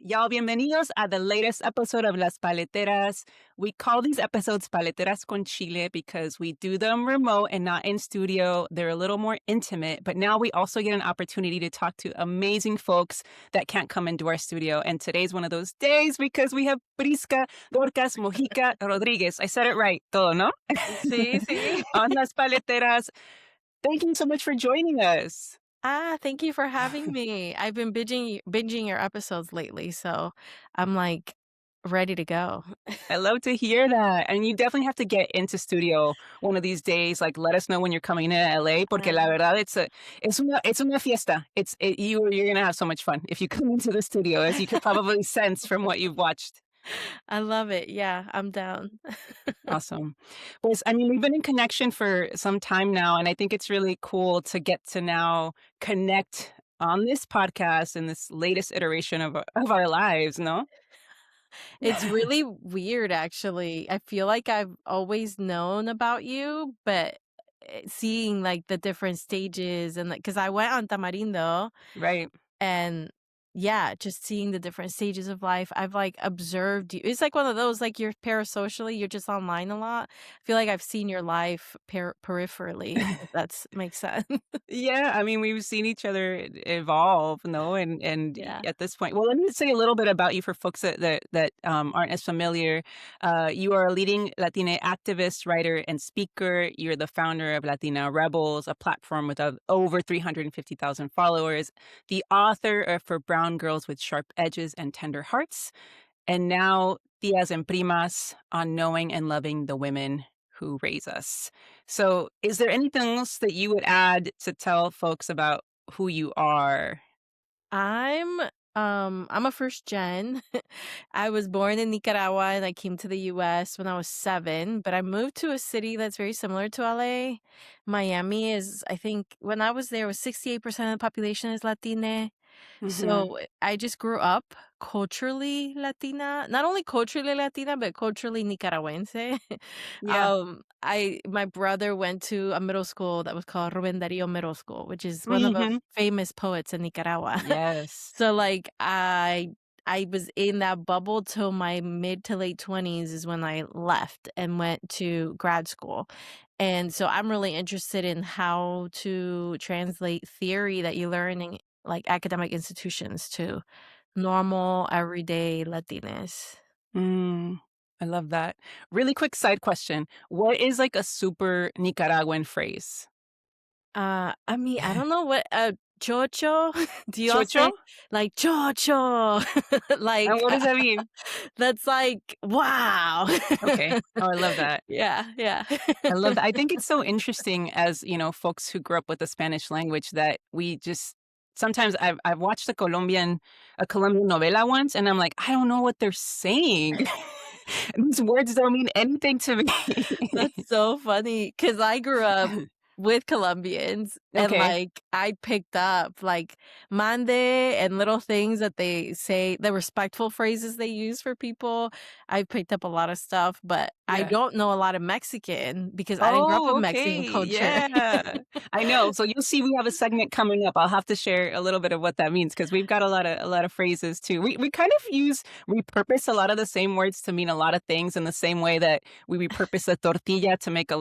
Y'all, bienvenidos a the latest episode of Las Paleteras. We call these episodes Paleteras con Chile because we do them remote and not in studio. They're a little more intimate, but now we also get an opportunity to talk to amazing folks that can't come into our studio. And today's one of those days because we have Prisca Dorcas Mojica Rodriguez. I said it right, todo, ¿no? Sí, sí. On Las Paleteras. Thank you so much for joining us. Thank you for having me. I've been binging your episodes lately, so I'm like ready to go. I love to hear that. And you definitely have to get into studio one of these days. Like, let us know when you're coming in LA, porque la Uh, verdad, it's una fiesta. You're gonna have so much fun if you come into the studio, as you could probably sense from what you've watched. I love it. Yeah, I'm down. Awesome. Pues, I mean, we've been in connection for some time now, and I think it's really cool to get to now connect on this podcast in this latest iteration of our lives, no? It's really weird, actually. I feel like I've always known about you, but seeing like the different stages and like, because I went on Tamarindo. Right. And yeah, just seeing the different stages of life, I've like observed you. It's like one of those, like you're parasocially, you're just online a lot. I feel like I've seen your life peripherally, if that's makes sense. Yeah, I mean, we've seen each other evolve, no, and Yeah. at this point, well, let me say a little bit about you for folks that aren't as familiar. You are a leading Latina activist, writer, and speaker. You're the founder of Latina Rebels, a platform with over 350,000 followers. The author of For Brown Girls with Sharp Edges and Tender Hearts, and now Tias and Primas on knowing and loving the women who raise us. So, is there anything else that you would add to tell folks about who you are? I'm I'm a first gen. I was born in Nicaragua and I came to the US when I was 7, but I moved to a city that's very similar to LA. Miami is, I think when I was there, it was 68% of the population is Latina. Mhm. So I just grew up culturally Latina, not only culturally Latina, but culturally Nicaragüense. Yeah. My brother went to a middle school that was called Rubén Darío Middle School, which is one of the Mhm. famous poets in Nicaragua. Yes. So like I was in that bubble till my mid to late 20s is when I left and went to grad school. And so I'm really interested in how to translate theory that you learn in like academic institutions to normal everyday Latinas. Mm, I love that. Really quick side question. What is like a super Nicaraguan phrase? I mean, I don't know what chocho. Do y'all Chocho? say like chocho? And Like what does that mean? that's like wow. Okay. Oh, I love that. Yeah, yeah. I love that. I think it's so interesting as, folks who grew up with the Spanish language that we just sometimes I've watched a Colombian novela once and I'm like, I don't know what they're saying. These words don't mean anything to me. That's so funny because I grew up with Colombians and, Okay. like, I picked up, like, mande and little things that they say the respectful phrases they use for people. I picked up a lot of stuff, but I Yeah. don't know a lot of Mexican because I didn't grow up with Oh, Mexican okay. culture. Yeah. I know. So you'll see we have a segment coming up. I'll have to share a little bit of what that means because we've got a lot of phrases too. We kind of repurpose a lot of the same words to mean a lot of things in the same way that we repurpose a tortilla to make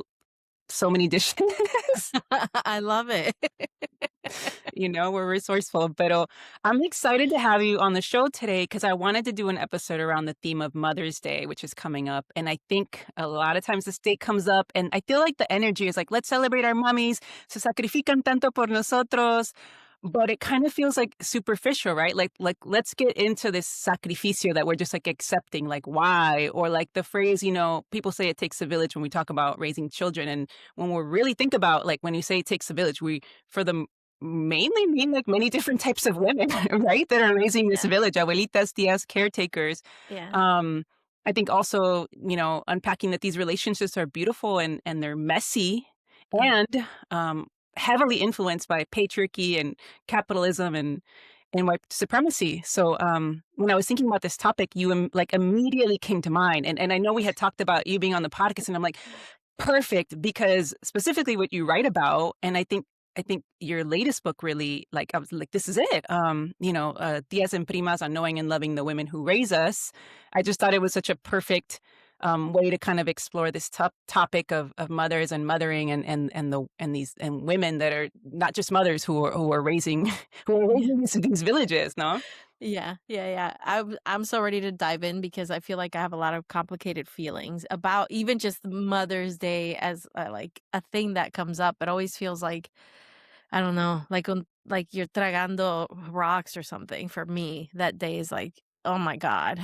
so many dishes. I love it. We're resourceful. But I'm excited to have you on the show today because I wanted to do an episode around the theme of Mother's Day, which is coming up. And I think a lot of times this date comes up, and I feel like the energy is like, let's celebrate our mummies. Se sacrifican tanto por nosotros. But it kind of feels like superficial, right? Like let's get into this sacrificio that we're just like accepting, like why? Or like the phrase, people say it takes a village when we talk about raising children. And when we really think about like when you say it takes a village, we for the mainly mean like many different types of women, right? That are raising this Yeah, village, abuelitas, tias, caretakers. yeah. Um, I think also, unpacking that these relationships are beautiful and they're messy Mm. and heavily influenced by patriarchy and capitalism and white supremacy. So when I was thinking about this topic, you like immediately came to mind. And I know we had talked about you being on the podcast, and I'm like, perfect, because specifically what you write about, and I think I think your latest book really, like, I was like, "This is it." Tias and Primas on knowing and loving the women who raise us. I just thought it was such a perfect, way to kind of explore this topic of mothers and mothering and women that are not just mothers who are raising who are Yeah. raising these villages, no? Yeah, yeah, yeah. I'm so ready to dive in because I feel like I have a lot of complicated feelings about even just Mother's Day as like a thing that comes up. It always feels like I don't know, like you're tragando rocks or something for me. That day is like, oh my God.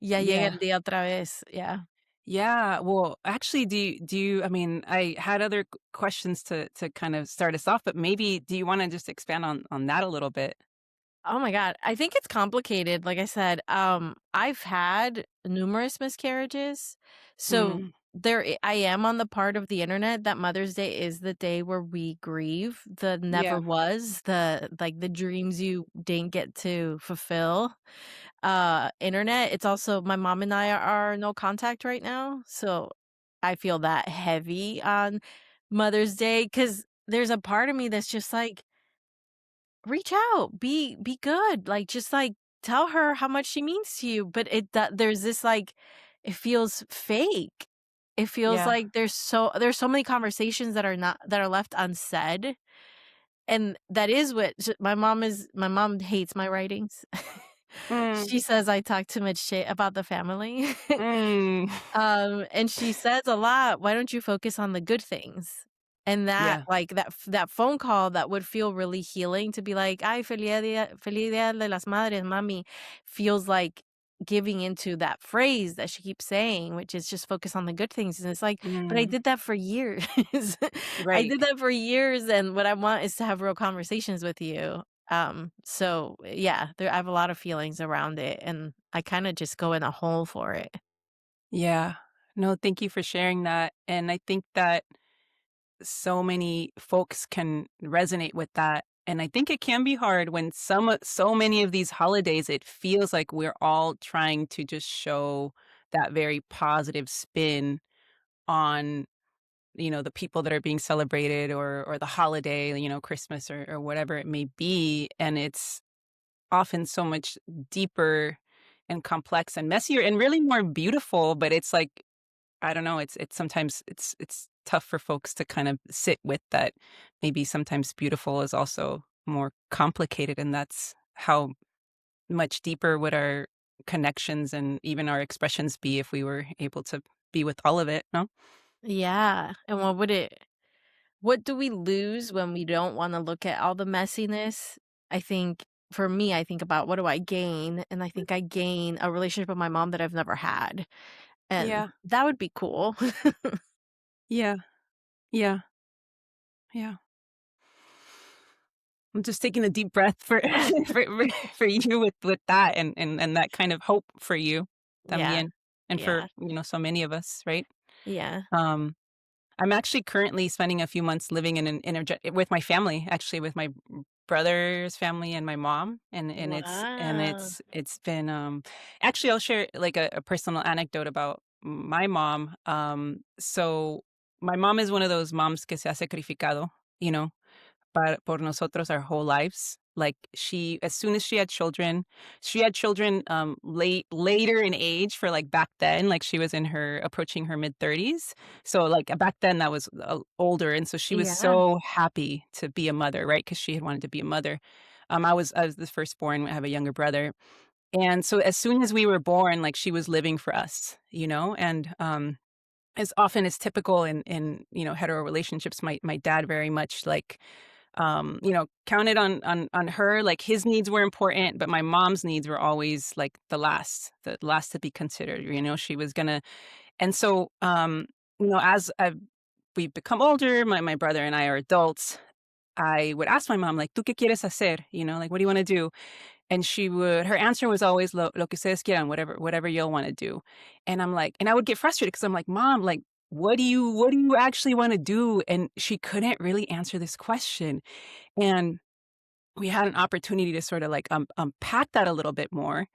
Ya llega Yeah. el día otra vez. Yeah. Yeah, well, actually, do you I mean, I had other questions to kind of start us off, but maybe do you wanna just expand on that a little bit? Oh my god, I think it's complicated, like I said, I've had numerous miscarriages, so Mm, I am on the part of the internet that Mother's Day is the day where we grieve the yeah. never was, the dreams you didn't get to fulfill. Internet, it's also my mom and I are no contact right now, so I feel that heavy on Mother's Day because there's a part of me that's just like reach out, be good, like, just, like, tell her how much she means to you, but there's this, like it feels fake. It feels Yeah. like there's so many conversations that are left unsaid, and that is what my mom hates my writings. Mm, She says I talk too much shit about the family. mm. And she says a lot, "Why don't you focus on the good things?" And Yeah. that phone call that would feel really healing to be like, "Ay, feliz dia de las madres, mami," feels like giving into that phrase that she keeps saying, which is just focus on the good things, and it's like, "But I Mm. did that for years." I Right. did that for years, and what I want is to have real conversations with you. So, yeah, I have a lot of feelings around it, and I kinda just go in a hole for it. Yeah. No, thank you for sharing that, and I think that so many folks can resonate with that, and I think it can be hard when so many of these holidays, it feels like we're all trying to just show that very positive spin on, the people that are being celebrated or the holiday, Christmas or whatever it may be, and it's often so much deeper and complex and messier and really more beautiful, but it's like, I don't know, it's sometimes it's tough for folks to kind of sit with that. Maybe sometimes beautiful is also more complicated, and that's how much deeper would our connections and even our expressions be if we were able to be with all of it, no? Yeah, and what do we lose when we don't wanna look at all the messiness? I think for me, I think about what do I gain, and I think I gain a relationship with my mom that I've never had, and Yeah. that would be cool. Yeah. Yeah. Yeah. I'm just taking a deep breath for for you with that and that kind of hope for you Yeah, también, and for, yeah, so many of us, right? yeah. Um, I'm actually currently spending a few months living in an with my family, actually with my brother's family and my mom, and Wow. it's been, actually, I'll share, like, a personal anecdote about my mom. So my mom is one of those moms que se ha sacrificado, you know? Por nosotros our whole lives. Like, as soon as she had children, later in age for, like, back then, like, she was approaching her mid-30s. So, like, back then, that was, older, and so she was Yeah. so happy to be a mother, right? Because she had wanted to be a mother. I was the firstborn, I have a younger brother, and so as soon as we were born, like, she was living for us, and, as often as typical in, hetero relationships, my dad very much, like, counted on her, like, his needs were important, but my mom's needs were always, like, the last to be considered, she was gonna and so, as we've become older, my brother and I are adults, I would ask my mom, like, "¿Tú qué quieres hacer?" Like, "What do you wanna do?" And her answer was always lo que ustedes quieran, whatever you'll wanna do. And I would get frustrated because 'cause I'm like, "Mom, like, what do you actually wanna do?" And she couldn't really answer this question. And we had an opportunity to sort of, like, unpack that a little bit more.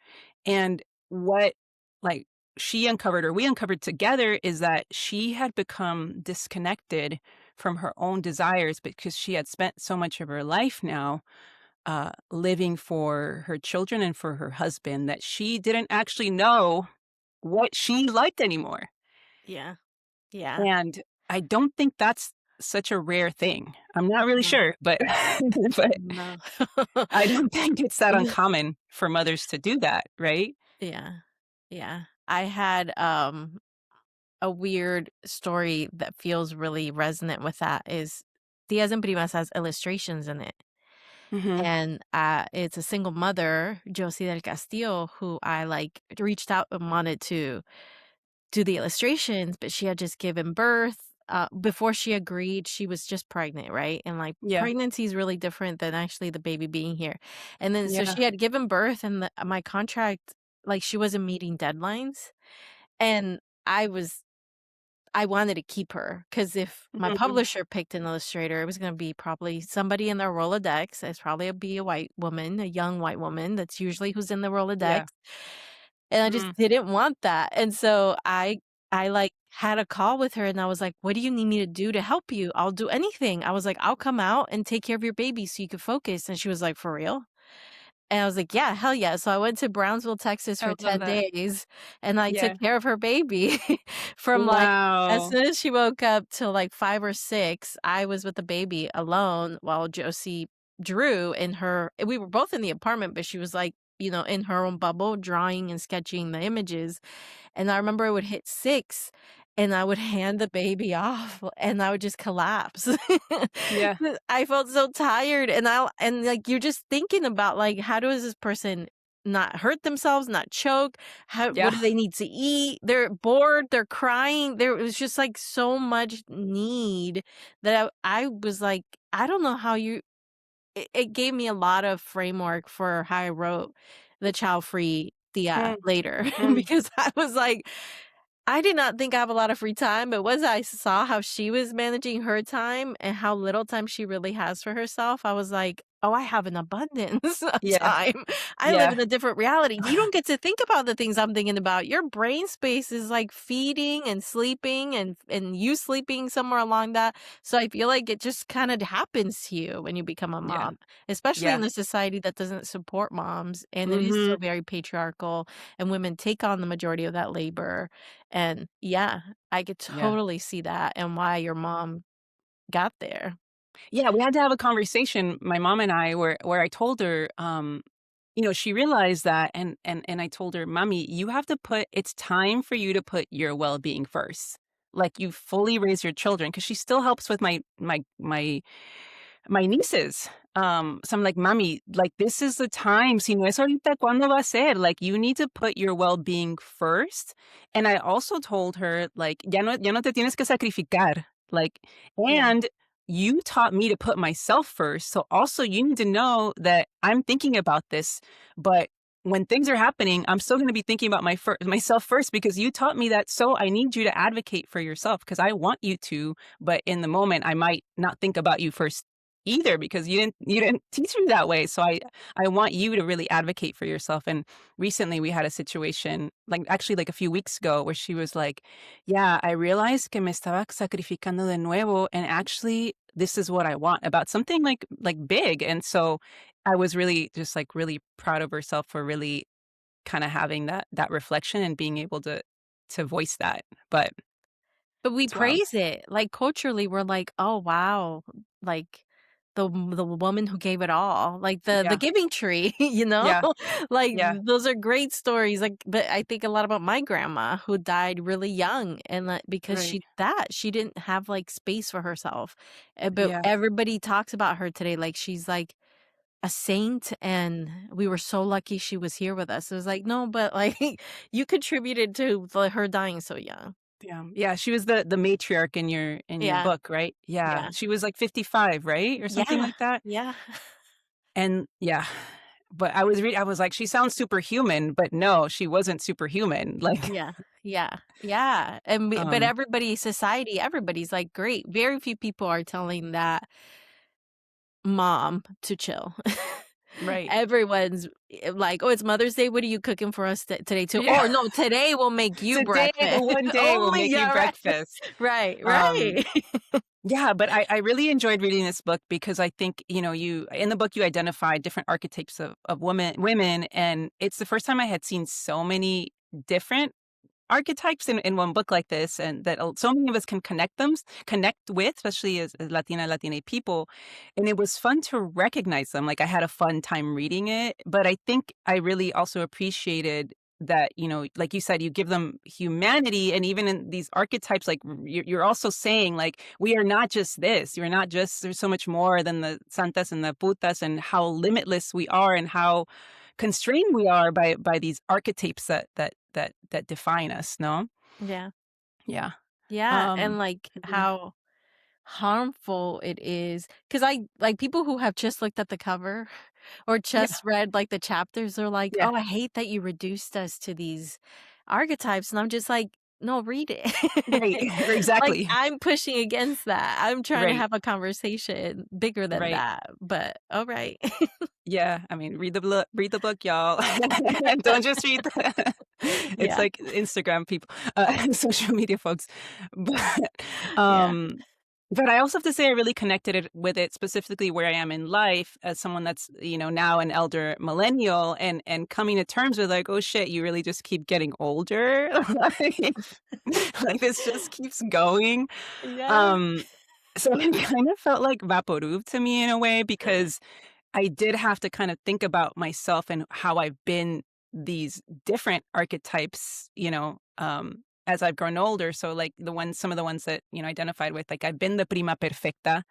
And what, like, she uncovered or we uncovered together is that she had become disconnected from her own desires, because she had spent so much of her life now living for her children and for her husband, that she didn't actually know what she liked anymore. Yeah. Yeah. And I don't think that's such a rare thing. I'm not really No. sure, but but No. I don't think it's that uncommon for mothers to do that, right? Yeah. Yeah. I had, a weird story that feels really resonant with that is Tias and Primas has illustrations in it. Mhm. And, it's a single mother, Josie del Castillo, who I, like, reached out and wanted to do the illustrations, but she had just given birth. Before she agreed, she was just pregnant, right? And, like, Yeah. pregnancy is really different than actually the baby being here. And then so Yeah. she had given birth and my contract, like, she wasn't meeting deadlines, and I wanted to keep her because if my Mhm. publisher picked an illustrator, it was gonna be probably somebody in their Rolodex. It's probably be a white woman, a young white woman. That's usually who's in the Rolodex, Yeah. and I just Mm. didn't want that, and so I, like, had a call with her, and I was like, "What do you need me to do to help you? I'll do anything." I was like, "I'll come out and take care of your baby so you can focus," and she was like, "For real?" And I was like, "Yeah, hell yeah." So I went to Brownsville, Texas I for love 10 that. days, and I took Yeah. care of her baby from, like, as Wow. soon as she woke up till, like, 5 or 6, I was with the baby alone while Josie drew in her we were both in the apartment, but she was, like, in her own bubble, drawing and sketching the images, and I remember it would hit 6, and I would hand the baby off, and I would just collapse. Yeah. I felt so tired, like, you're just thinking about, like, how does this person not hurt themselves, not choke? What Yeah. do they need to eat? They're bored, they're crying. There was just, like, so much need that I was like, I don't know how you it gave me a lot of framework for how I wrote the child-free Tia Mm. later Mm. because I was like, I did not think I have a lot of free time, but once I saw how she was managing her time and how little time she really has for herself, I was like, "Oh, I have an abundance of Yeah. time. I live Yeah. in a different reality." You don't get to think about the things I'm thinking about. Your brain space is like feeding and sleeping and you sleeping somewhere along that. So I feel like it just kind of happens to you when you become a Yeah. mom, especially Yeah. in a society that doesn't support moms and it is Mhm. still very patriarchal and women take on the majority of that labor and yeah, I could Yeah. totally see that and why your mom got there. Yeah, we had to have a conversation, my mom and I, where I told her, she realized that, and I told her, "Mommy, you have to put it's time for you to put your well-being first. Like, you fully raise your children, because she still helps with my nieces. So I'm like, "Mommy, like, this is the time. Si no es ahorita, ¿cuándo va a ser? Like, you need to put your well-being first." And I also told her, like, ya no te tienes que sacrificar. Like, Yeah, and you taught me to put myself first. So also you need to know that I'm thinking about this, but when things are happening, I'm still going to be thinking about myself first, because you taught me that. So I need you to advocate for yourself, because I want you to, but in the moment I might not think about you first either, because you didn't teach me that way. So I want you to really advocate for yourself. And recently we had a situation, like, actually, like, a few weeks ago, where she was like, "Yeah, I realized que me estaba sacrificando de nuevo, and actually this is what I want," about something like big. And so I was really just, like, really proud of herself for really kind of having that reflection and being able to voice that. But but we it's wild. praise it. Like, culturally, we're like, "Oh, wow." Like, the woman who gave it all, like the Yeah. giving tree, you know? Yeah. Like, Yeah. those are great stories, like, but I think a lot about my grandma who died really young and, like, because Right. she didn't have, like, space for herself, but Yeah. everybody talks about her today like she's, like, a saint, and we were so lucky she was here with us. It was like, "No, but, like, you contributed to, her dying so young." Yeah. Yeah, she was the matriarch in your Yeah, book, right? Yeah. yeah, She was, like, 55, right? Or something yeah, like that? yeah, And yeah, but I was like, "She sounds superhuman," but no, she wasn't superhuman. Like, yeah, yeah, yeah, and but um everybody's like, "Great." Very few people are telling that mom to chill. right. Everyone's, like, "Oh, it's Mother's Day, what are you cooking for us today too?" Yeah. Or, "No, today we'll make you Today, the breakfast." one day we'll Only make you yeah, right. breakfast. Right, Um right. Yeah, but I really enjoyed reading this book because I think, you know, you in the book you identify different archetypes of women, and it's the first time I had seen so many different archetypes in one book like this, and that so many of us can connect with, especially as Latina people. And it was fun to recognize them. Like I had a fun time reading it, but I think I really also appreciated that, you know, like you said, you give them humanity. And even in these archetypes, like you're also saying, like, we are not just this. You're not just, there's so much more than the santas and the putas, and how limitless we are, and how constrained we are by these archetypes that define us, no? Yeah. Yeah. Yeah, and, Um, like, yeah. how harmful it is, because I like, people who have just looked at the cover or Yeah. just read, like, the chapters are like, Yeah. "Oh, I hate that you reduced us to these archetypes," and I'm just like, "No, read it." Right. Like, Exactly. I'm pushing against that. I'm trying to Right. have a conversation bigger than Right. that, but alright. Yeah, I mean, read the book, y'all. Don't just read the it's Yeah, like Instagram people, social media folks. But, yeah, but I also have to say I really connected it with it specifically where I am in life as someone that's, you know, now an elder millennial, and coming to terms with like, "Oh, shit, you really just keep getting older." Like, this just keeps going. yeah, Um, so it kind of felt like Vaporub to me in a way, because I did have to kind of think about myself and how I've been these different archetypes, you know, as I've grown older. So like some of the ones that, you know, identified with, like I've been the prima perfecta.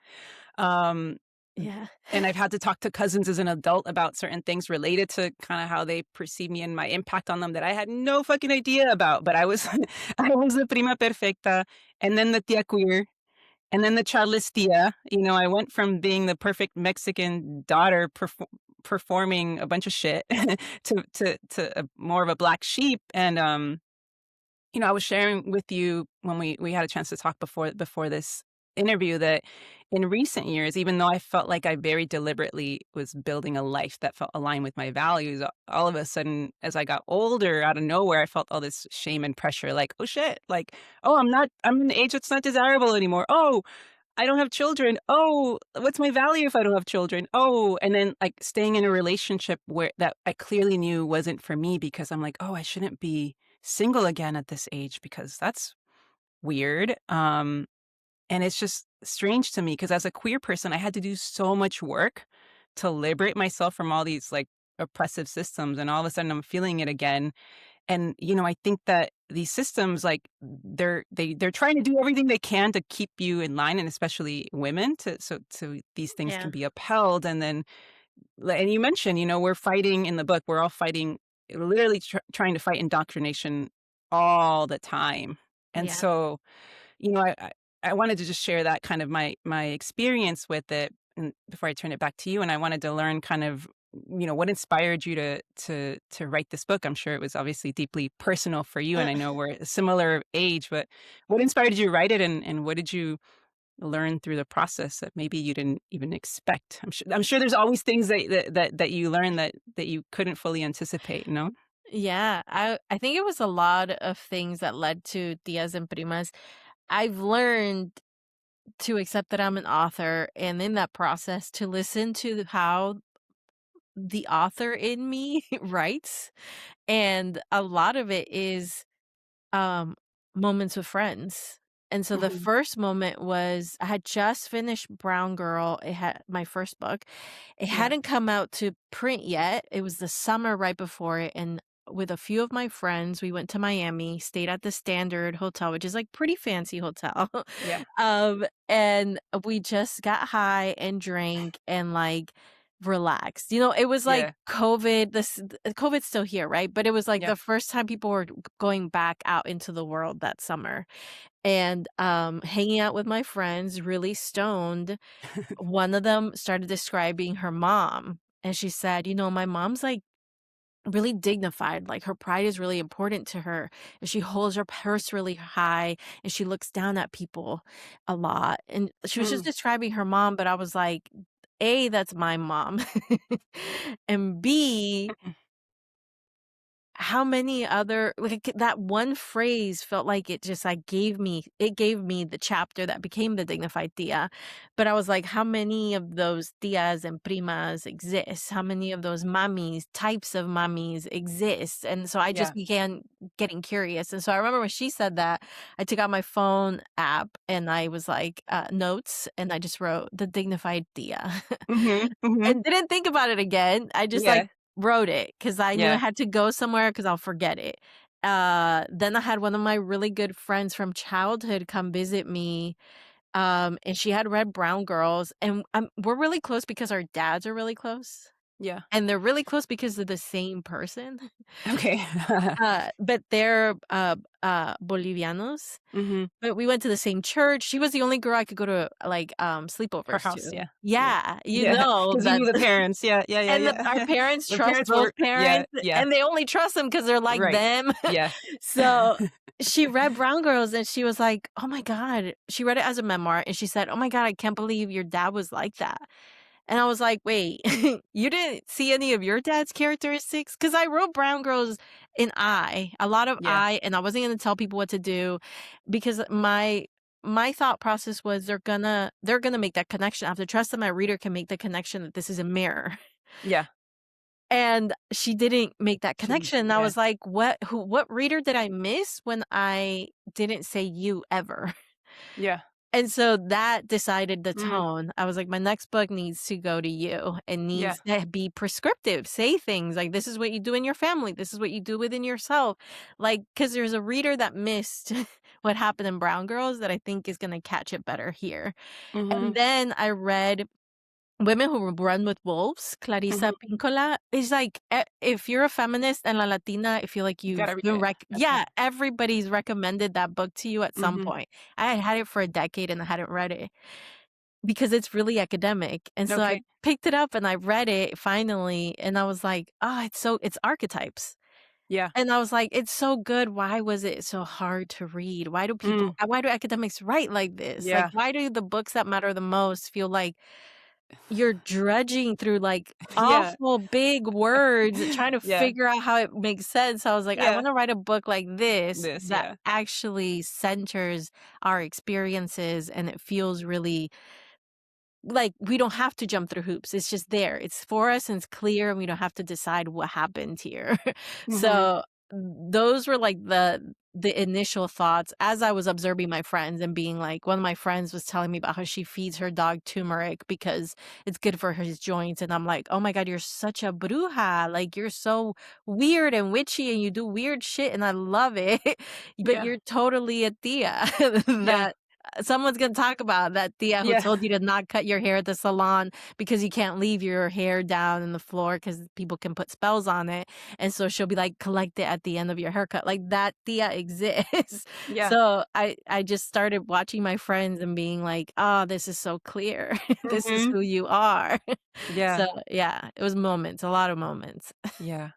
Um, yeah. and I've had to talk to cousins as an adult about certain things related to kind of how they perceive me and my impact on them that I had no fucking idea about. But I was, I was the prima perfecta, and then the tia queer, and then the childless tia. You know, I went from being the perfect Mexican daughter performing a bunch of shit to more of a black sheep. And you know, I was sharing with you when we had a chance to talk before this interview that in recent years, even though I felt like I very deliberately was building a life that felt aligned with my values, all of a sudden, as I got older, out of nowhere, I felt all this shame and pressure, like, oh shit, like, oh, I'm an age that's not desirable anymore. Oh, I don't have children. Oh, what's my value if I don't have children? Oh, and then like staying in a relationship where that I clearly knew wasn't for me, because I'm like, oh, I shouldn't be single again at this age because that's weird. And it's just strange to me because as a queer person, I had to do so much work to liberate myself from all these like oppressive systems, and all of a sudden I'm feeling it again. And, you know, I think that these systems, like, they're trying to do everything they can to keep you in line, and especially women, so these things can Yeah, be upheld. And then and you mentioned, you know, we're fighting in the book, we're all fighting, literally trying to fight indoctrination all the time. And yeah. so, you know, I wanted to just share that kind of my experience with it, and before I turn it back to you. And I wanted to learn kind of, you know, what inspired you to write this book. I'm sure it was obviously deeply personal for you, and I know we're a similar age, but what inspired you to write it, and what did you learn through the process that maybe you didn't even expect? I'm sure there's always things that you learn that you couldn't fully anticipate, no? Yeah, I think it was a lot of things that led to Tias and Primas. I've learned to accept that I'm an author, and in that process to listen to how the author in me writes, and a lot of it is um, moments with friends. And so the Mhm. first moment was I had just finished Brown Girl. It had my first book. It Yeah, hadn't come out to print yet. It was the summer right before it. And with a few of my friends, we went to Miami, stayed at the Standard Hotel, which is like pretty fancy hotel. yeah, And we just got high and drank and like relaxed. You know, it was like yeah, COVID's still here, right? But it was like yeah. the first time people were going back out into the world that summer. And hanging out with my friends, really stoned. One of them started describing her mom. And she said, you know, my mom's like really dignified. Like her pride is really important to her. And she holds her purse really high and she looks down at people a lot. And she was just Mm. describing her mom, but I was like, A, that's my mom. And B, how many other like, that one phrase felt like it gave me the chapter that became the dignified tia, but I was like, "How many of those tias and primas exist? How many of those mommies, types of mommies exist?" And so I Yeah. just began getting curious, and so I remember when she said that, I took out my phone app and I was like, notes, and I just wrote, "The dignified tia." Mhm, mhm. And didn't think about it again. I just, like, Yeah, wrote it because I knew I yeah. had to go somewhere because 'cause I'll forget it. Then I had one of my really good friends from childhood come visit me, and she had read Brown Girls, and, we're really close because our dads are really close, Yeah. and they're really close because they're the same person. Okay. But they're, Bolivianos. Mhm. But we went to the same church. She was the only girl I could go to, like, Her sleepovers house, to. yeah. Yeah. Yeah, you Yeah. know Because you that knew the parents. Yeah, yeah, yeah, and our yeah. parents The trust parents those were yeah, parents, yeah. and they only trust them because 'cause they're like Right. them. Yeah. So, she read Brown Girls, and she was like, "Oh my god." She read it as a memoir, and she said, "Oh my god, I can't believe your dad was like that." And I was like, "Wait, you didn't see any of your dad's characteristics?" Because I wrote Brown Girls in I, a lot of Yeah, I, and I wasn't gonna tell people what to do because my thought process was they're gonna make that connection. I have to trust that my reader can make the connection that this is a mirror. yeah. And she didn't make that She didn't connection, and I yeah, was like, what reader did I miss when I didn't say you ever?" yeah. And so that decided the Mhm. tone. I was like, "My next book needs to go to you. It Yeah, needs to be prescriptive, say things like, 'This is what you do in your family. This is what you do within yourself.'" Like, because there's a reader that missed what happened in Brown Girls that I think is gonna catch it better here. And mhm, then I read Women Who Run with Wolves, Clarissa mhm. Pinkola. Is like, if you're a feminist and a Latina, I feel like You you've gotta read been it. Okay. yeah, everybody's recommended that book to you at some Mhm. point. I had had it for a decade and I hadn't read it because it's really academic, and so I Okay. picked it up and I read it finally, and I was like, "Oh, it's archetypes." Yeah. And I was like, "It's so good. Why was it so hard to read? Mm. Why do academics write like this? Like, Yeah. why do the books that matter the most feel like you're drudging through, like, Yeah. awful big words, trying to Yeah. figure out how it makes sense?" I was like, "I Yeah. wanna write a book like this This, that yeah. actually centers our experiences, and it feels really like we don't have to jump through hoops. It's just there. It's for us, and it's clear, and we don't have to decide what happened here." Mhm. So, those were, like, the initial thoughts as I was observing my friends and being like one of my friends was telling me about how she feeds her dog turmeric because it's good for his joints, and I'm like, "Oh my god, you're such a bruja, like, you're so weird and witchy, and you do weird shit, and I love it, but Yeah. you're totally a tia Yeah. that someone's gonna talk about that tia who Yeah. told you to not cut your hair at the salon because you can't leave your hair down in the floor because people can put spells on it, and so she'll be like, "Collect it at the end of your haircut." Like, that tia exists. Yeah. So, I just started watching my friends and being like, "Oh, this is so clear. This is Mhm. who you are." Yeah. So, yeah, it was moments, a lot of moments. Yeah.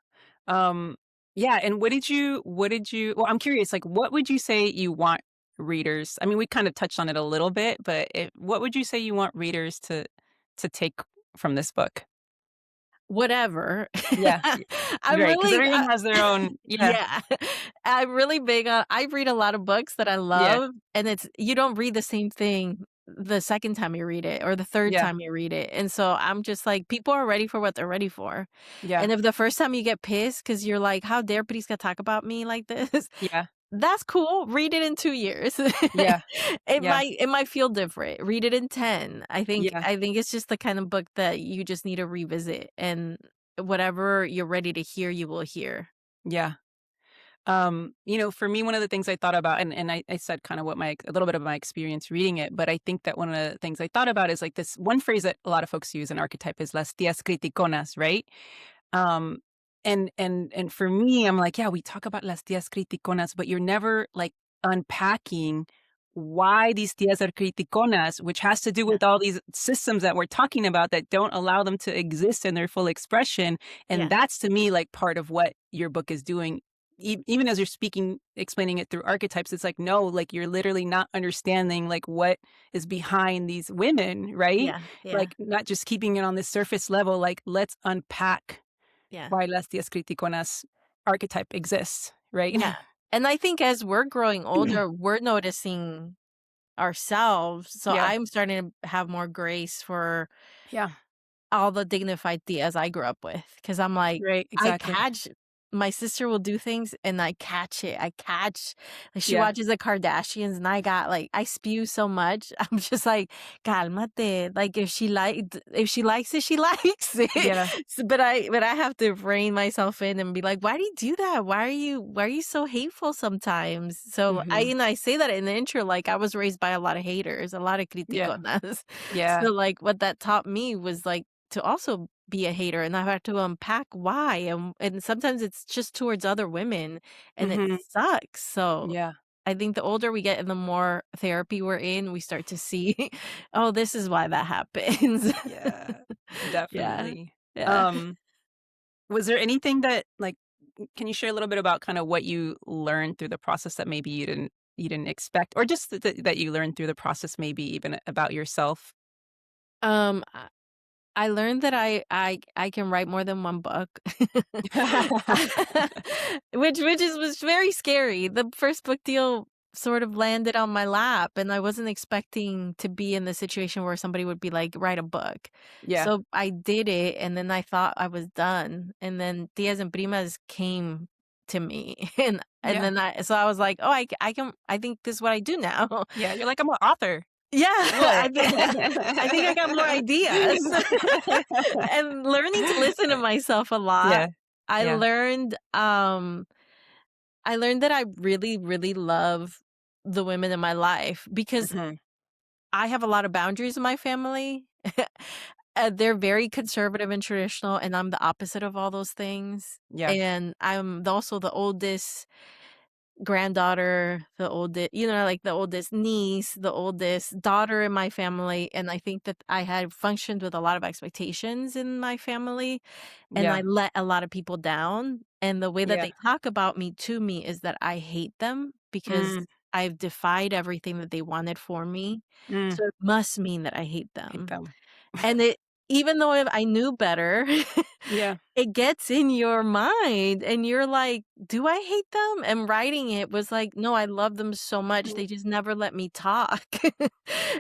Um, yeah, and what did you well, I'm curious, like, what would you say you want readers I mean, we kind of touched on it a little bit, but what would you say you want readers to take from this book? Whatever. Yeah, I'm right, because really everyone has their own yeah, yeah. I'm really big on I read a lot of books that I yeah, love, and it's you don't read the same thing the second time you read it or the third yeah, time you read it, and so I'm just like, people are ready for what they're ready for, yeah, and if the first time you get pissed because 'cause you're like, "How dare Prisca talk about me like this?" yeah, That's cool, read it in 2 years. yeah, yeah, It might feel different, read it in 10. yeah, I think it's just the kind of book that you just need to revisit, and whatever you're ready to hear, you will hear. yeah. For me, one of the things I thought about, and I said kind of what my a little bit of my experience reading it, but I think that one of the things I thought about is like this one phrase that a lot of folks use in archetype is las tías criticonas, right? Um, and for me, I'm like, yeah, we talk about las tías criticonas, but you're never like unpacking why these tías are criticonas, which has to do Yeah, with all these systems that we're talking about that don't allow them to exist in their full expression. And yeah, that's to me like part of what your book is doing. Even as you're speaking, explaining it through archetypes, it's like, no, like you're literally not understanding like what is behind these women, right? yeah, yeah, Like not just keeping it on this surface level, like let's unpack yeah. why las tías criticonas archetype exists, right? Yeah, and I think as we're growing older, we're noticing ourselves, so Yeah, I'm starting to have more grace for yeah, all the dignified tias I grew up with, because 'cause I'm like, right, I exactly. catch my sister will do things and I catch it. I catch like, she Yeah, watches the Kardashians and I got like I spew so much. I'm just like, "Cálmate." Like, if she likes it, she likes it. yeah, But I have to rein myself in and be like, "Why do you do that? Why are you so hateful sometimes?" So, mhm, I say that in the intro, like, I was raised by a lot of haters, a lot of yeah, criticonas. yeah, So, like, what that taught me was, like, to also be a hater, and I've had to unpack why, and sometimes it's just towards other women, and it mhm, sucks. So, yeah, I think the older we get and the more therapy we're in, we start to see, "Oh, this is why that happens." yeah, Yeah. definitely. Yeah. Um, was there anything that, like can you share a little bit about kinda what you learned through the process that maybe you didn't expect, or just that you learned through the process, maybe even about yourself? Um, I learned that I can write more than 1 book. Which was very scary. The first book deal sort of landed on my lap, and I wasn't expecting to be in the situation where somebody would be like, "Write a book." Yeah, So I did it, and then I thought I was done, and then Tias and Primas came to me, and yeah, then I was like, "Oh, I think this is what I do now." yeah, you're like, "I'm an author." Yeah, What? I think I got more ideas. And learning to listen to myself a lot, Yeah, I yeah, learned, I learned that I really, really love the women in my life because mhm, I have a lot of boundaries in my family. They're very conservative and traditional, and I'm the opposite of all those things, yeah, and I'm also the oldest granddaughter, the oldest, like the oldest niece, the oldest daughter in my family. And I think that I had functioned with a lot of expectations in my family and I yeah, let a lot of people down. And the way that yeah, they talk about me to me is that I hate them because mm, I've defied everything that they wanted for me. mm, So it must mean that I hate hate them. them. And even though if I knew better, Yeah, it gets in your mind and you're like, "Do I hate them?" And writing it was like, "No, I love them so much, mm, they just never let me talk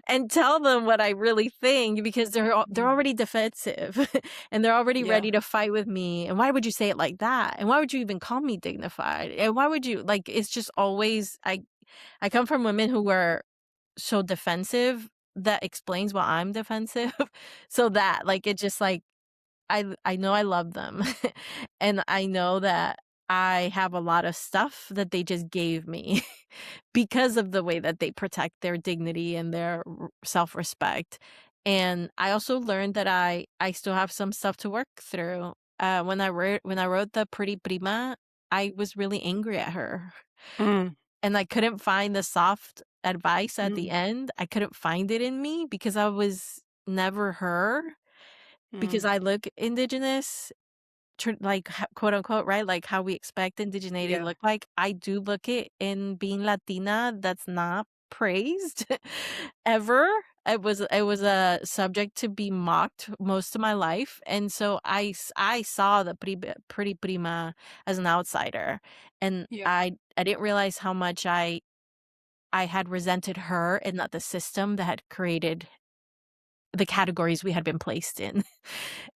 and tell them what I really think because they're mhm, already defensive and they're already yeah, ready to fight with me, and why would you say it like that? And why would you even call me dignified? And why would you like, it's just always I come from women who were so defensive that explains why I'm defensive. So that, like, it just, like, I know I love them, and I know that I have a lot of stuff that they just gave me because of the way that they protect their dignity and their self-respect, and I also learned that I still have some stuff to work through. When I wrote the Pretty Prima, I was really angry at her. mm, And I couldn't find the soft advice at the mm, end. I couldn't find it in me because I was never her, because mm, I look indigenous, like, quote unquote, right? Like how we expect indigeneity to yeah, look like. I do look it in being Latina. That's not praised ever. It was a subject to be mocked most of my life, and so I saw the pretty prima as an outsider, and yeah, I didn't realize how much I had resented her and not the system that had created the categories we had been placed in.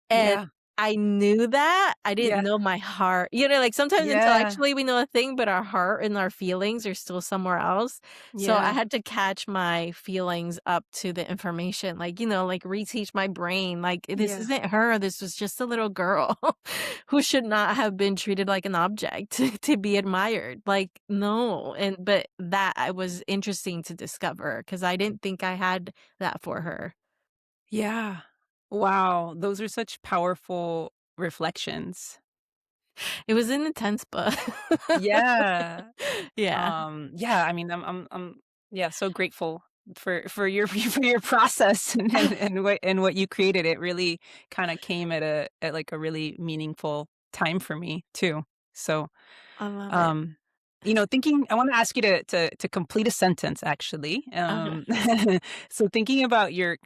And yeah, I knew that, I didn't yeah, know my heart. Like, sometimes yeah, intellectually we know a thing, but our heart and our feelings are still somewhere else. So I yeah, had to catch my feelings up to the information, like, like, reteach my brain, like, this yeah. isn't her, this was just a little girl who should not have been treated like an object to be admired. Like, no, but that I was interesting to discover because I didn't think I had that for her. Yeah. Wow, those are such powerful reflections. It was an intense book. Yeah. Yeah. Yeah, I mean, yeah, so grateful for your for your process and what you created. It really kinda came at, like, a really meaningful time for me too. So, I love it. um, thinking I wanna ask you to complete a sentence actually. Okay. So thinking about your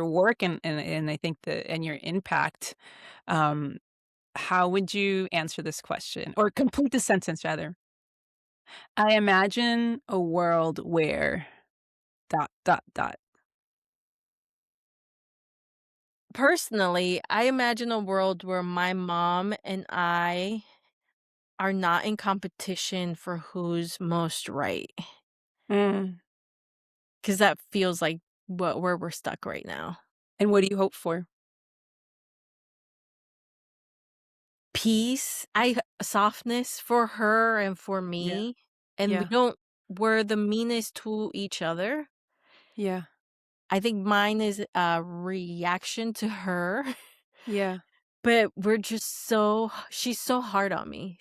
work and I think and your impact, um How would you answer this question? Or complete the sentence rather. I imagine a world where dot, dot, dot. Personally, I imagine a world where my mom and I are not in competition for who's most right, Mm. because that feels like where we're stuck right now. And what do you hope for? Peace, softness for her and for Yeah, me, and yeah, we're the meanest to each other. yeah, I think mine is a reaction to her, yeah. but we're just she's so hard on me.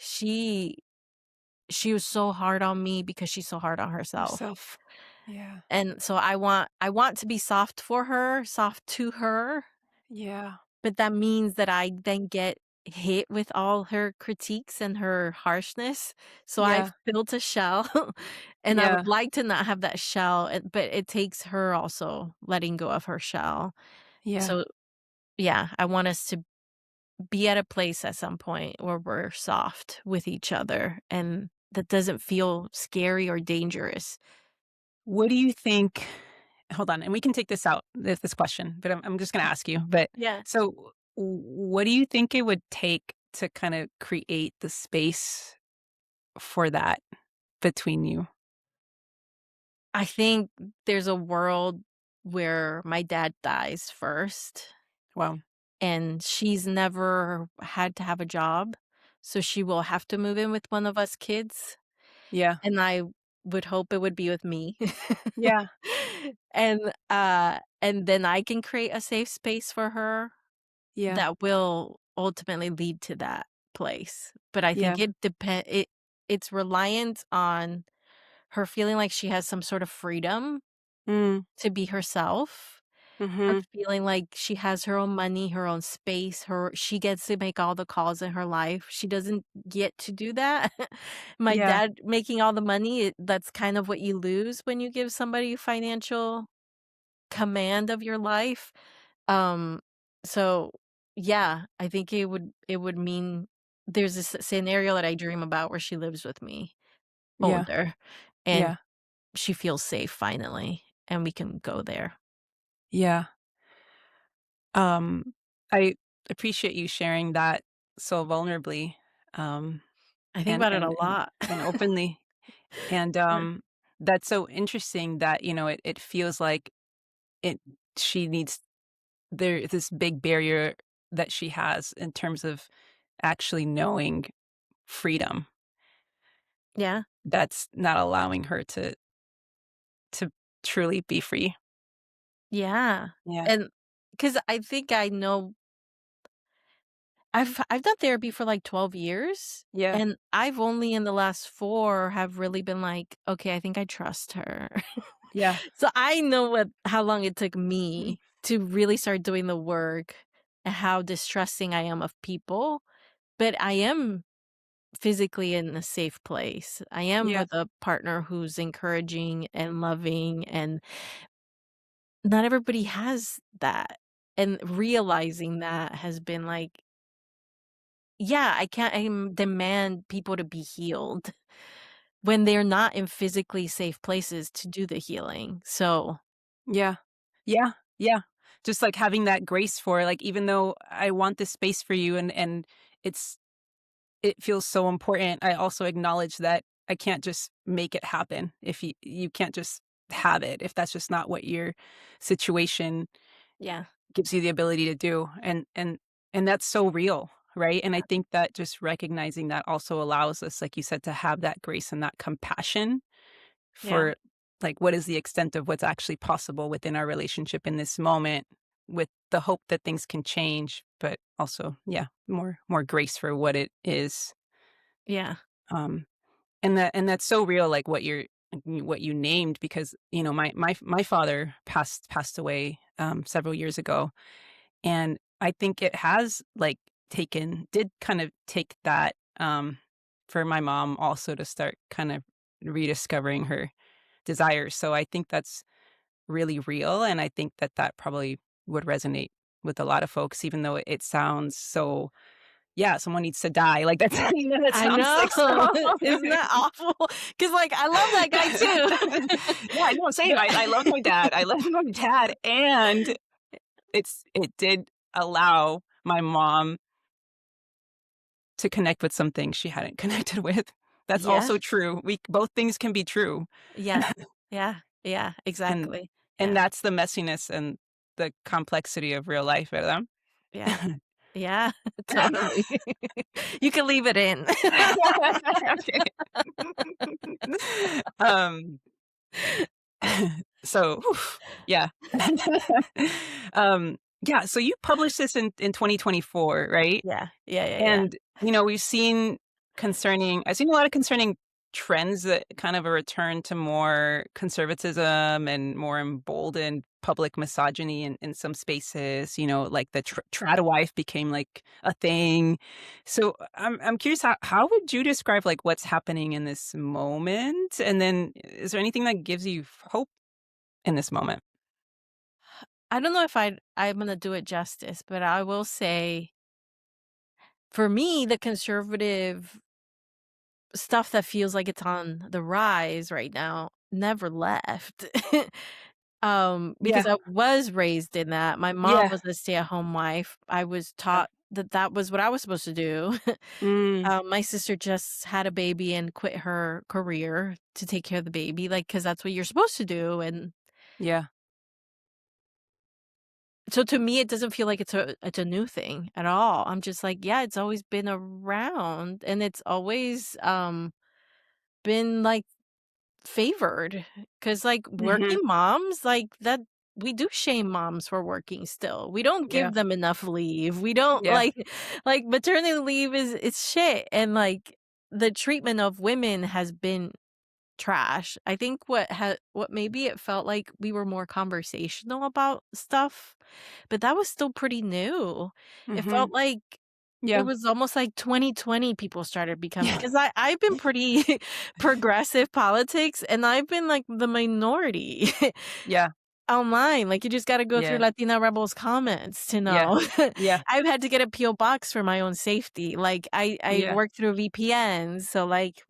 She was so hard on me because she's so hard on herself. Yourself. Yeah, And so I want to be soft for her, soft to her, yeah, but that means that I then get hit with all her critiques and her harshness. So I've yeah, built a shell and I would yeah, like to not have that shell, but it takes her also letting go of her shell. yeah. So yeah, I want us to be at a place at some point where we're soft with each other and that doesn't feel scary or dangerous. What do you think hold on, and we can take this out, this question, but I'm just gonna ask you, but Yeah. so what do you think it would take to kinda create the space for that between you? I think there's a world where my dad dies first, Wow. and she's never had to have a job, so she will have to move in with one of us kids, Yeah, and I would hope it would be with me. yeah, And then I can create a safe space for her yeah, that will ultimately lead to that place. But I yeah. think it's reliant on her feeling like she has some sort of freedom Mm, to be herself. Her mhm. feeling like she has her own money, her own space, her she gets to make all the calls in her life. She doesn't get to do that. My Yeah, dad making all the money, that's kind of what you lose when you give somebody financial command of your life. Um, so yeah, I think it would mean there's this scenario that I dream about where she lives with me, yeah, older, and yeah, she feels safe finally, and we can go there. yeah. I appreciate you sharing that so vulnerably, um, I think and about it a and and lot. and openly. And, Yeah. that's so interesting that, it feels like it she needs there this big barrier that she has in terms of actually knowing freedom Yeah. that's not allowing her to truly be free. Yeah. Yeah. And because I think I know I've done therapy for, like, 12 years, Yeah. and I've only in the last 4 have really been like, "Okay, I think I trust her." Yeah. So I know what how long it took Mm. me to really start doing the work and how distrusting I am of people, but I am physically in a safe place. I am Yeah. with a partner who's encouraging and loving, and not everybody has that. And realizing that has been like, yeah, I can't demand people to be healed when they're not in physically safe places to do the healing. So, Yeah. Yeah. Yeah. Just, like, having that grace for, like, even though I want this space for you and it's it feels so important, I also acknowledge that I can't just make it happen if you can't just have it, if that's just not what your situation yeah, gives you the ability to do, and that's so real, right? And I think that just recognizing that also allows us, like you said, to have that grace and that compassion yeah, for, like, what is the extent of what's actually possible within our relationship in this moment with the hope that things can change, but also, yeah, more grace for what it is. yeah, Um, and that's so real, like what you named because, my father passed away, several years ago, and I think it has, like, did kind of take that, for my mom also to start kind of rediscovering her desires, so I think that's really real, and I think that that probably would resonate with a lot of folks even though it sounds so yeah, someone needs to die. Like that's that I sounds know. like so. Isn't that awful? Because like, I love that guy too. Yeah, no, same. But I love my dad. I love my dad, and it did allow my mom to connect with some things she hadn't connected with. That's Yeah. also true. We both things can be true. Yes. Yeah. Yeah, And exactly. and Yeah. that's the messiness and the complexity of real life, Verdad? Yeah. Yeah, totally. You can leave it in. Okay. Um, so, yeah. Yeah, so you published this in 2024, right? Yeah. Yeah, yeah, yeah. And, I've seen a lot of concerning trends that kind of a return to more conservatism and more emboldened public misogyny in some spaces, like the trad wife became like a thing. So I'm curious, how would you describe like what's happening in this moment? And then is there anything that gives you hope in this moment? I don't know if I'm gonna do it justice, but I will say, for me, the conservative stuff that feels like it's on the rise right now never left. Because Yeah. I was raised in that. My mom Yeah. was a stay-at-home wife. I was Yeah. taught that that was what I was supposed to do. Mm, My sister just had a baby and quit her career to take care of the baby, like, because that's what you're supposed to do, and yeah. so to me, it doesn't feel like it's a new thing at all. I'm just like, yeah, it's always been around, and it's always, been, like, favored, because like, working Mhm. moms, like, that we do shame moms for working still. We don't Yeah. give them enough leave. We don't, Yeah. like, maternity leave is it's shit, and, like, the treatment of women has been trash. I think what maybe it felt like we were more conversational about stuff, but that was still pretty new. It felt Mhm. like it Yeah. was almost like 2020 people started becoming, because I've been pretty progressive politics, and I've been, like, the minority Yeah. online. Like, you just gotta go through Yeah. Latina Rebels comments to Yeah. know. Yeah. I've had to get a PO box for my own safety. Like, I Yeah. work through VPNs, so, like,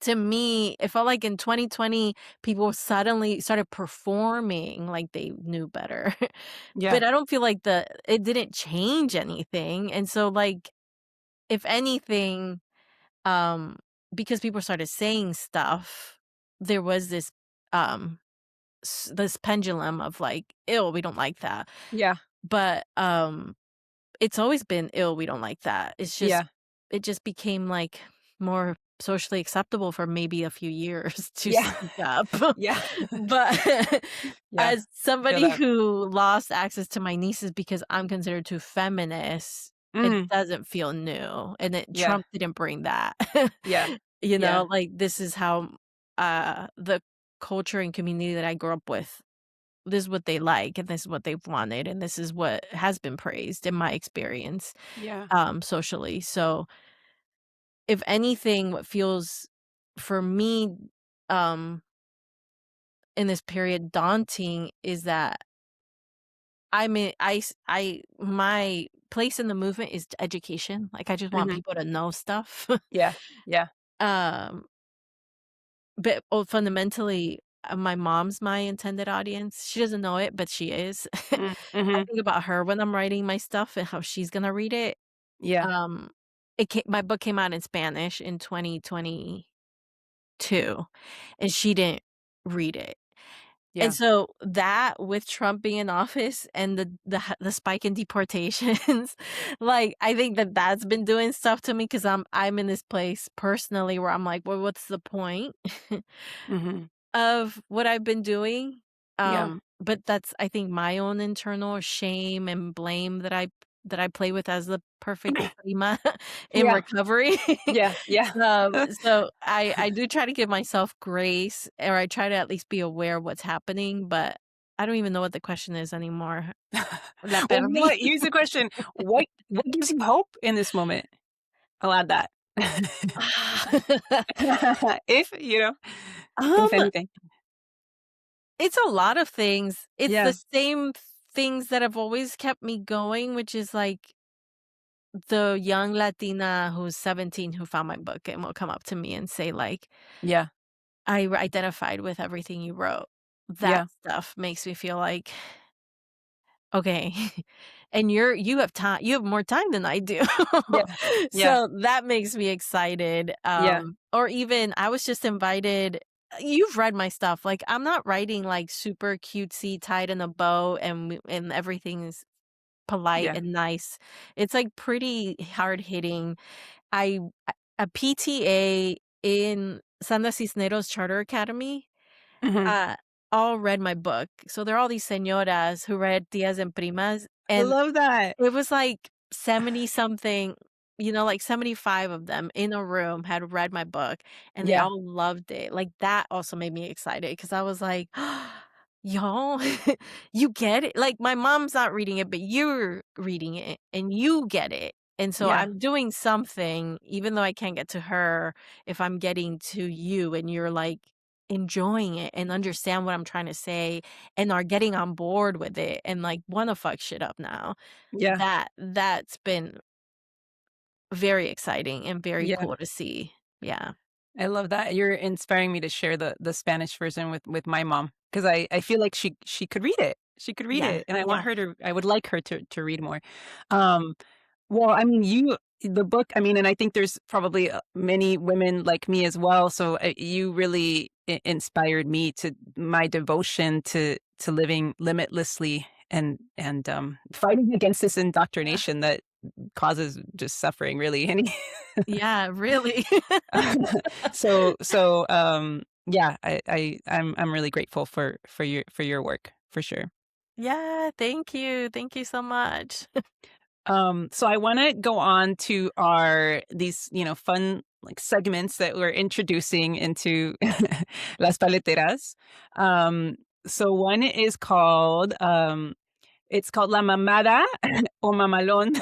to me, it felt like in 2020, people suddenly started performing like they knew better. Yeah. But I don't feel like the it didn't change anything, and so, like, if anything, um, because people started saying stuff, there was um, this pendulum of, like, "Ew, we don't like that." Yeah. But, it's always been, "Ew, we don't like that." Yeah. It just became, like, more socially acceptable for maybe a few years to Yeah. speak up. Yeah. But Yeah. as I feel somebody that. who lost access to my nieces because I'm considered too feminist, it Mm. doesn't feel new, and Yeah. Trump didn't bring that. Yeah. Yeah. Like, this is how, the culture and community that I grew up with, this is what they like, and this is what they've wanted, and this is what has been praised in my experience, Yeah. socially. So, if anything, what feels for me, um, in this period daunting is that my place in the movement is education. Like, I just want Mhm. people to know stuff. Yeah. Yeah. Um, but, fundamentally, my mom's my intended audience. She doesn't know it, but she is. Mm. I Mhm. think about her when I'm writing my stuff and how she's gonna read it. Yeah. Um, my book came out in Spanish in 2022, and she didn't read it. And Yeah. so that, with Trump being in office and the spike in deportations, like, I think that that's been doing stuff to me, because I'm in this place personally where I'm like, "Well, what's the point Mhm. of what I've been doing?" Yeah. But that's, I think, my own internal shame and blame that I play with as the perfect prima in Yeah. recovery. Yeah. Yeah. So I do try to give myself grace, or I try to at least be aware of what's happening, but I don't even know what the question is anymore. La Well, you know perdí. what? Here's the question. What gives you hope in this moment? I'll add that. If, if Um, anything. it's a lot of things. It's the Yeah. same things that have always kept me going, which is, like, the young Latina who's 17 who found my book and will come up to me and say, like, Yeah. "I identified with everything you wrote." That Yeah. stuff makes me feel like, "Okay, and you have time, you have more time than I do." Yeah. Yeah. So, that makes me excited, Yeah. or even I was just invited you've read my stuff, like, I'm not writing, like, super cutesy, tied in a bow, and everything's polite Yeah. and nice. It's, like, pretty hard-hitting. I a PTA in Sandra Cisneros Charter Academy, Mhm. uh, all read my book. So there are all these señoras who read Tias and Primas, I and love that. it was, like, 70 something, like, 75 of them in a room had read my book, and they Yeah. all loved it. Like, that also made me excited because I was like, "Y'all, you get it?" Like, my mom's not reading it, but you're reading it, and you get it. And so Yeah. I'm doing something, even though I can't get to her, if I'm getting to you and you're, like, enjoying it and understand what I'm trying to say and are getting on board with it and, like, wanna fuck shit up now. Yeah. That's been very exciting and very Yeah. cool to see. Yeah. I love that. You're inspiring me to share the Spanish version with my mom because I feel like she could read it. She could read Yeah, it, and yeah. I would like her to read more. Um, well, I mean, the book, I mean, and I think there's probably, many women like me as well, so, you really inspired me to my devotion to living limitlessly and fighting against this Yeah. indoctrination that causes just suffering, really. Yeah, really. Yeah, I'm really grateful for your work, for sure. Yeah, thank you. Thank you so much. So I wanna go on to our these, fun, like, segments that we're introducing into Las Paleteras. Um, so one is called, it's called La Mamada o Mamalón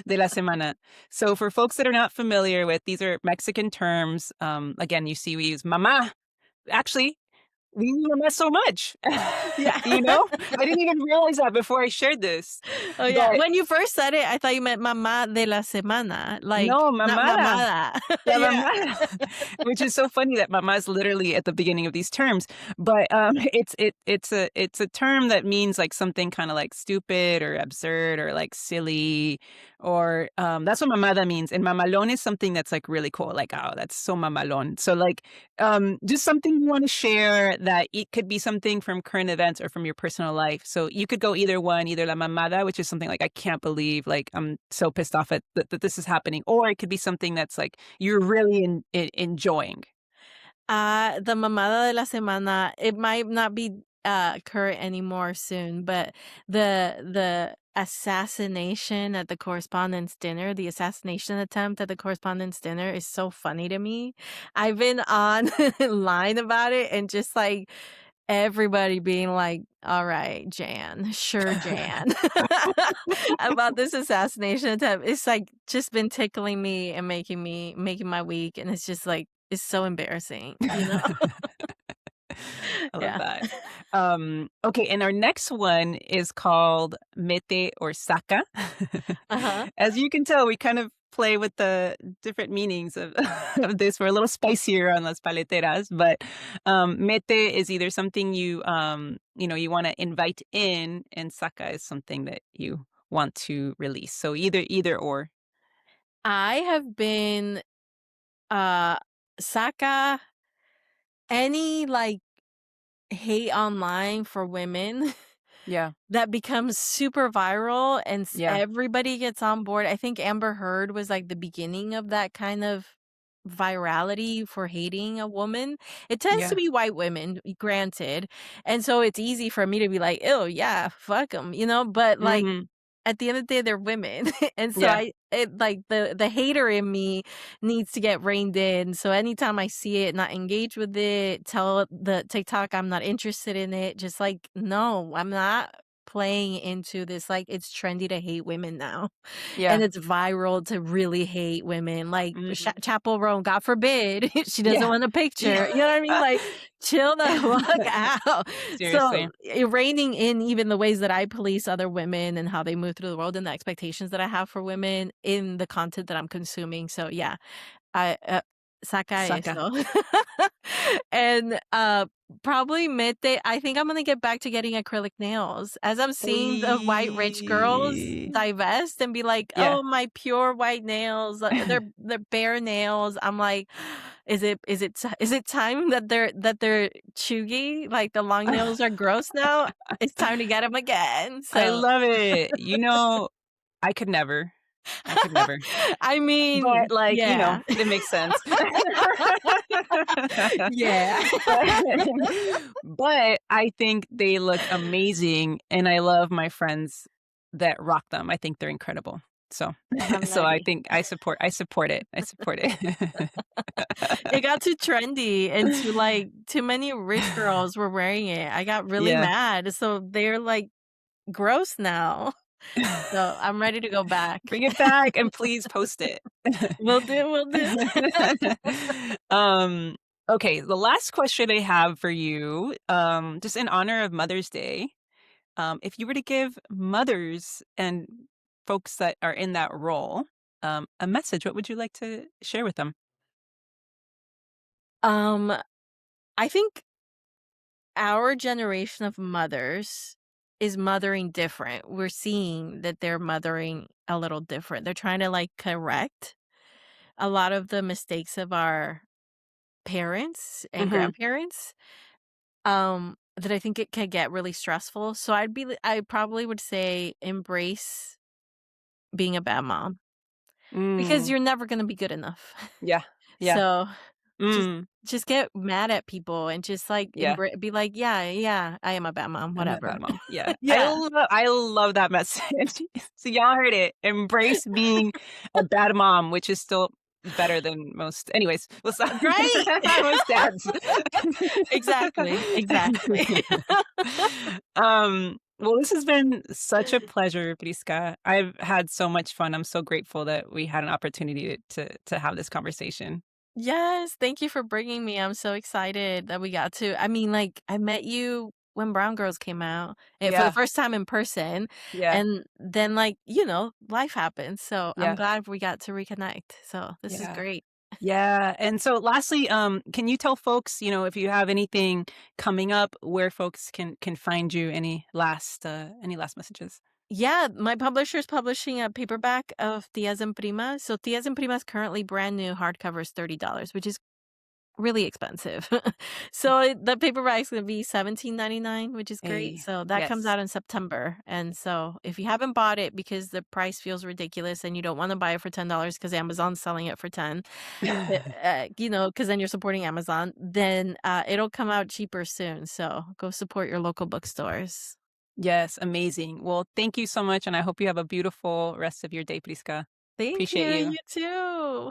de la Semana. So for folks that are not familiar with, these are Mexican terms. Again, you see we use mama. Actually, we use mama so much. Yeah. You know? I didn't even realize that before I shared this. Oh, yeah. But When you first said it, I thought you meant mamá de la semana, like, no, not mamada. mamada. La Yeah. mamá, which is so funny that mamá is literally at the beginning of these terms, but, it's a term that means, like, something kinda, like, stupid or absurd or, like, silly or, that's what mamada means, and mamalón is something that's, like, really cool, like, "Oh, that's so mamalón." So, like, just something you wanna share that it could be something from current events or from your personal life, so you could go either one, either la mamada, which is something like, "I can't believe, like, I'm so pissed off at that this is happening," or it could be something that's, like, you're really enjoying. The mamada de la semana, it might not be, current anymore soon, but the assassination at the correspondence dinner, the assassination attempt at the correspondence dinner is so funny to me. I've been on line about it and just, like, everybody being like, "Alright, Jan, sure, Jan." About this assassination attempt. It's, like, just been tickling me and making my week, and it's just, like, it's so embarrassing, you know? I love Yeah. that. Okay, and our next one is called mete or saca. Uh-huh. As you can tell, we kind of play with the different meanings of, of this. We're a little spicier on las paleteras, but mete is either something you want to invite in, and saca is something that you want to release. So either or. I have been, uh, Saka any, like, hate online for women Yeah, that becomes super viral and yeah, everybody gets on board. I think Amber Heard was like the beginning of that kind of virality for hating a woman. It tends to yeah. be white women, granted. And so it's easy for me to be like, oh, yeah, fuck them, But like, Hmm. at the end of the day, they're women. And so Yeah. like the hater in me needs to get reined in. So anytime I see it, not engage with it, tell the TikTok I'm not interested in it. Just like, no, I'm not. playing into this, like, it's trendy to hate women now, and Yeah. it's viral to really hate women, like, Mhm. Chappell Roan, God forbid, she doesn't Yeah. want a Yeah. picture, you know what I mean? Like, chill the fuck out. So, Seriously. reining in even the ways that I police other women and how they move through the world and the expectations that I have for women in the content that I'm consuming, so yeah. I saca Saka. eso. And, probably mete I think I'm gonna get back to getting acrylic nails. As I'm seeing the white rich girls Oy. divest and be like, Yeah. "Oh, my pure white nails, they're bare nails." I'm like, is it time that they're chuggy? Like, the long nails are gross now? It's time to get them again, I so love it. I could never. I could never. I mean, But, like, yeah. it makes sense. Yeah. But but I think they look amazing, and I love my friends that rock them. I think they're incredible. So I'm so I ready. think I support it. I support it. It got too trendy and too, like, too many rich girls were wearing it. I got really Yeah. mad, so they're, like, gross now. So, I'm ready to go back. Bring it back and please post it. Will do, will do. Um, okay, the last question I have for you, just in honor of Mother's Day, if you were to give mothers and folks that are in that role, a message, what would you like to share with them? Um, I think our generation of mothers is mothering different. We're seeing that they're mothering a little different. They're trying to, like, correct a lot of the mistakes of our parents and Mhm. grandparents. That I think it can get really stressful. So I probably would say embrace being a bad mom because Mm. you're never gonna be good enough. Yeah. Yeah. So just Mm. just get mad at people and just like Yeah. be like, yeah, yeah, I am a bad mom, I'm a whatever. bad mom. Yeah. Yeah. I love that message. So y'all heard it. Embrace being a bad mom, which is still better than most anyways, what's up? Right. Most dads. Exactly. Exactly. Well, this has been such a pleasure, Prisca. I've had so much fun. I'm so grateful that we had an opportunity to have this conversation. Yes, thank you for bringing me. I'm so excited that we got to I mean, like, I met you when Brown Girls came out, for the Yeah. first time in person, Yeah. and then, like, life happens, so I'm Yeah. glad we got to reconnect, so this is Yeah. great. Yeah, and so lastly, can you tell folks, if you have anything coming up, where folks can find you? Any last messages? Yeah, my publisher's publishing a paperback of Tias and Primas, so Tias and Primas currently brand new hardcover is $30, which is really expensive. So, the paperback's gonna be 17.99, which is great, A so that comes yes. out in September, and so if you haven't bought it because the price feels ridiculous and you don't wanna buy it for $10 because Amazon's selling it for 10, because then you're supporting Amazon, then, it'll come out cheaper soon, so go support your local bookstores. Yes, amazing. Well, thank you so much, and I hope you have a beautiful rest of your day, Prisca. Thank Appreciate you, you. you too.